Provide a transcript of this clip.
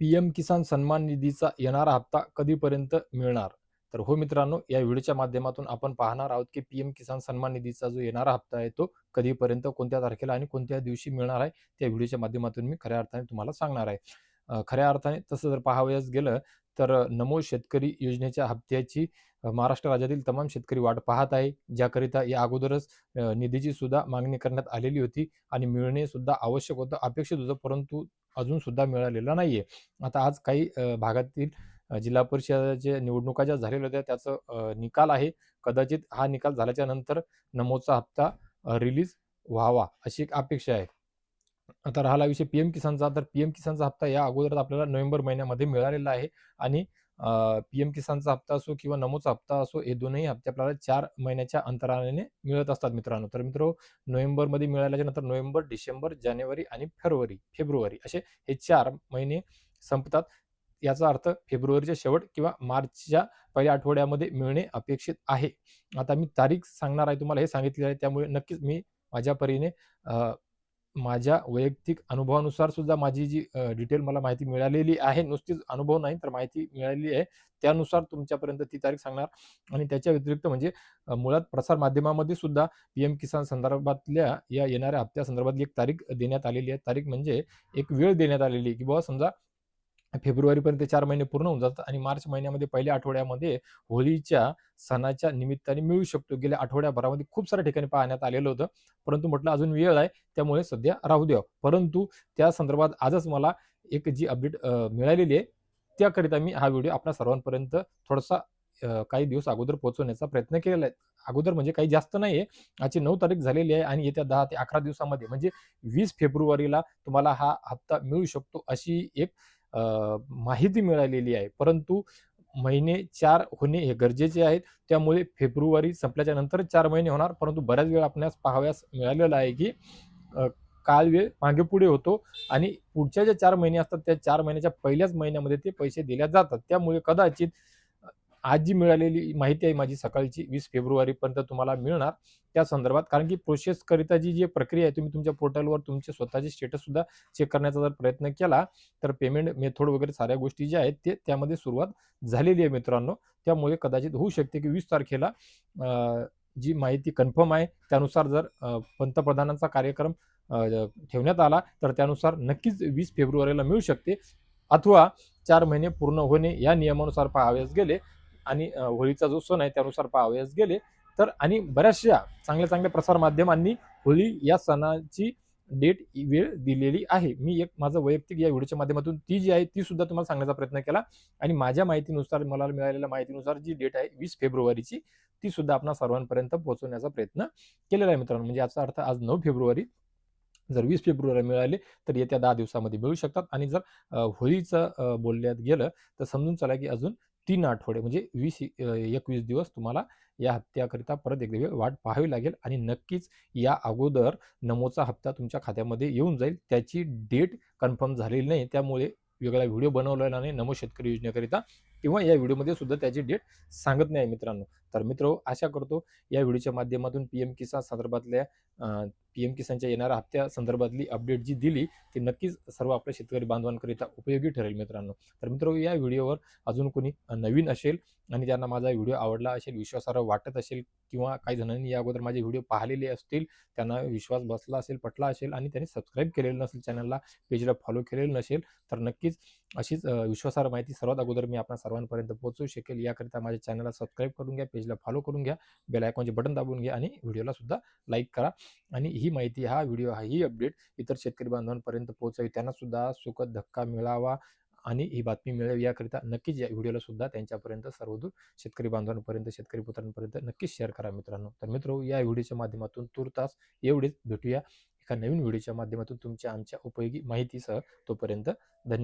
PM किसान सन्मान निधीचा येणारा हप्ता कधीपर्यंत मिळणार? तर हो मित्रांनो, या व्हिडिओच्या माध्यमातून आपण पाहणार आहोत की पीएम किसान सन्मान निधीचा जो येणारा हप्ता आहे तो कधीपर्यंत, कोणत्या तारखेला आणि कोणत्या दिवशी मिळणार आहे, त्या व्हिडिओच्या माध्यमातून मी खऱ्या अर्थाने तुम्हाला सांगणार आहे. खऱ्या अर्थाने तसं जर पाहावयास गेलं तर नमो शेतकरी योजनेच्या हप्त्याची महाराष्ट्र राज्यातील तमाम शेतकरी वाट पाहत आहे, ज्याकरिता या अगोदरच निधीची सुद्धा मागणी करण्यात आलेली होती आणि मिळणे सुद्धा आवश्यक होतं, अपेक्षित होतं, परंतु अजून सुद्धा मिळालेला नाहीये. आता आज काही भागातील जिल्हा परिषदेच्या निवडणुका ज्या झालेल्या होत्या त्याचं निकाल आहे. कदाचित हा निकाल झाल्याच्या नंतर नमोचा हप्ता रिलीज व्हावा अशी एक अपेक्षा आहे. आता राहिला विषय पीएम किसानचा, तर पीएम किसानचा हप्ता या अगोदर आपल्याला नोव्हेंबर महिन्यामध्ये मिळालेला आहे आणि पीएम किसानचा हप्ता असो किंवा नमोचा हप्ता असो, हे दोनही हप्ते आपल्याला 4 महिन्याच्या अंतराने मिळत असतात मित्रांनो. तर नोव्हेंबरमध्ये मिळाल्याच्या नंतर नोव्हेंबर, डिसेंबर, जानेवारी आणि फेब्रुवारी असे हे 4 महिने संपतात. याचा अर्थ फेब्रुवारीच्या शेवट किंवा मार्चच्या पहिल्या आठवड्यामध्ये मिळणे अपेक्षित आहे. आता मी तारीख सांगणार आहे तुम्हाला, हे सांगितले आहे, त्यामुळे नक्कीच मी माझ्या परीने माझ्या वैयक्तिक अनुभवानुसार सुद्धा माझी जी डिटेल मला माहिती मिळालेली आहे, नुसतीच अनुभव नाही तर माहिती मिळालेली आहे, त्यानुसार तुमच्यापर्यंत ती तारीख सांगणार. आणि त्याच्या व्यतिरिक्त म्हणजे मुळात प्रसार माध्यमामध्ये सुद्धा पीएम किसान संदर्भातल्या या येणाऱ्या हप्त्यासंदर्भातली एक तारीख देण्यात आलेली आहे. तारीख म्हणजे एक वेळ देण्यात आलेली आहे, की बाबा समजा फेब्रुवारीपर्यंत 4 महिने पूर्ण होऊन जातात आणि मार्च महिन्यामध्ये पहिल्या आठवड्यामध्ये होळीच्या सणाच्या निमित्ताने मिळू शकतो. गेल्या आठवड्याभरामध्ये खूप साऱ्या ठिकाणी पाहण्यात आलेलं होतं, परंतु म्हटलं अजून वेळ आहे, त्यामुळे सध्या राहू द्या. परंतु त्या संदर्भात आजच मला एक जी अपडेट मिळालेली आहे, त्याकरिता मी हा व्हिडिओ आपल्या सर्वांपर्यंत थोडासा काही दिवस अगोदर पोहोचवण्याचा प्रयत्न केलेला आहे. अगोदर म्हणजे काही जास्त नाही आहे. आजची 9 तारीख झालेली आहे आणि येत्या 10 ते 11 दिवसामध्ये म्हणजे 20 फेब्रुवारीला तुम्हाला हा हप्ता मिळू शकतो, अशी एक माहिती मिळालेली आहे. परंतु महिने 4 होणे हे गरजेचे आहेत. त्यामुळे फेब्रुवारी संपल्याच्या नंतर 4 महिने होणार. परंतु बऱ्याच वेळ आपणास पाहावयास मिळालेलं आहे, की अ, कालवेळ मागे-पुढे होतो आणि पुढच्या ज्या 4 महिने असतात, त्या 4 महिन्याच्या पहिल्याच महिन्यामध्ये ते पैसे दिल्या जातात. त्यामुळे कदाचित आज जी मिळालेली माहिती आहे माझी सकाळची 20 फेब्रुवारीपर्यंत तुम्हाला मिळणार त्या संदर्भात. कारण की प्रोसेसकरिता जी प्रक्रिया आहे, तुम्ही तुमच्या पोर्टलवर तुमचे स्वतःचे स्टेटससुद्धा चेक करण्याचा जर प्रयत्न केला, तर पेमेंट मेथड वगैरे साऱ्या गोष्टी ज्या आहेत ते त्यामध्ये सुरुवात झालेली आहे मित्रांनो. त्यामुळे कदाचित होऊ शकते की 20 तारखेला जी माहिती कन्फर्म आहे त्यानुसार जर पंतप्रधानांचा कार्यक्रम ठेवण्यात आला, तर त्यानुसार नक्कीच 20 फेब्रुवारीला मिळू शकते. अथवा 4 महिने पूर्ण होणे या नियमानुसार पाहावयास गेले आणि होळीचा जो सण आहे त्यानुसार पाहावयास गेले तर, आणि बऱ्याचशा चांगल्या प्रसार माध्यमांनी होळी या सणाची डेट वेळ दिलेली आहे. मी एक माझं वैयक्तिक या व्हिडिओच्या माध्यमातून ती जी आहे ती सुद्धा तुम्हाला सांगण्याचा प्रयत्न केला आणि माझ्या माहितीनुसार, मला मिळालेल्या माहितीनुसार जी डेट आहे 20 फेब्रुवारीची, ती सुद्धा आपणा सर्वांपर्यंत पोहोचवण्याचा प्रयत्न केलेला आहे मित्रांनो. म्हणजे याचा अर्थ आज 9 फेब्रुवारी, जर 20 फेब्रुवारीला मिळाले तर येत्या 10 दिवसामध्ये मिळू शकतात. आणि जर होळीचं बोलण्यात गेलं तर समजून चला की अजून 3 आठवडे म्हणजे 21 दिवस तुम्हाला या हप्त्याकरिता परत एकदा वेळ वाट पाहावी लागेल आणि नक्कीच या अगोदर नमोचा हप्ता तुमच्या खात्यामध्ये येऊन जाईल. त्याची डेट कन्फर्म झालेली नाही, त्यामुळे वेगळा व्हिडिओ बनवलेला नाही नमो शेतकरी योजनेकरिता, किंवा या व्हिडिओमध्ये सुद्धा त्याची डेट सांगत नाही मित्रांनो. तर मित्र, आशा करतो या व्हिडिओच्या माध्यमातून पीएम किसान संदर्भातल्या पीएम किसानच्या येणाऱ्या हप्त्या संदर्भातली अपडेट जी दिली ती नक्कीच सर्व आपल्या शेतकरी बांधवांकरिता उपयोगी ठरेल मित्रांनो. तर मित्र, या व्हिडिओवर अजून कोणी नवीन असेल आणि त्यांना माझा व्हिडिओ आवडला असेल, विश्वासार्ह वाटत असेल, किंवा काही जणांनी या अगोदर माझे व्हिडिओ पाहिलेले असतील, त्यांना विश्वास बसला असेल, पटला असेल आणि त्यांनी सबस्क्राईब केलेलं नसेल, चॅनलला, पेजला फॉलो केलेलं नसेल, तर नक्कीच अशीच विश्वासार्ह माहिती सर्वात अगोदर मी आपल्या सर्वांपर्यंत पोहोचवू शकेल, याकरिता माझ्या चॅनलला सबस्क्राईब करून घ्या, पेजला फॉलो करून घ्या, बेल आयकॉनचे बटन दाबून घ्या आणि व्हिडिओला सुद्धा लाईक करा. आणि ही माहिती, हा व्हिडिओ, ही अपडेट इतर शेतकरी बांधवांपर्यंत पोहोचावी, त्यांना सुद्धा सुखद धक्का मिळावा आणि ही बातमी मिळावी, याकरिता नक्कीच या व्हिडिओला सुद्धा त्यांच्यापर्यंत, सर्वदूर शेतकरी बांधवांपर्यंत, शेतकरी पुत्रांपर्यंत नक्कीच शेअर करा मित्रांनो. तर मित्र, या व्हिडिओच्या माध्यमातून तूर्तास एवढेच. भेटूया एका नवीन व्हिडिओच्या माध्यमातून तुमच्या आमच्या उपयोगी माहितीसह. तोपर्यंत धन्यवाद.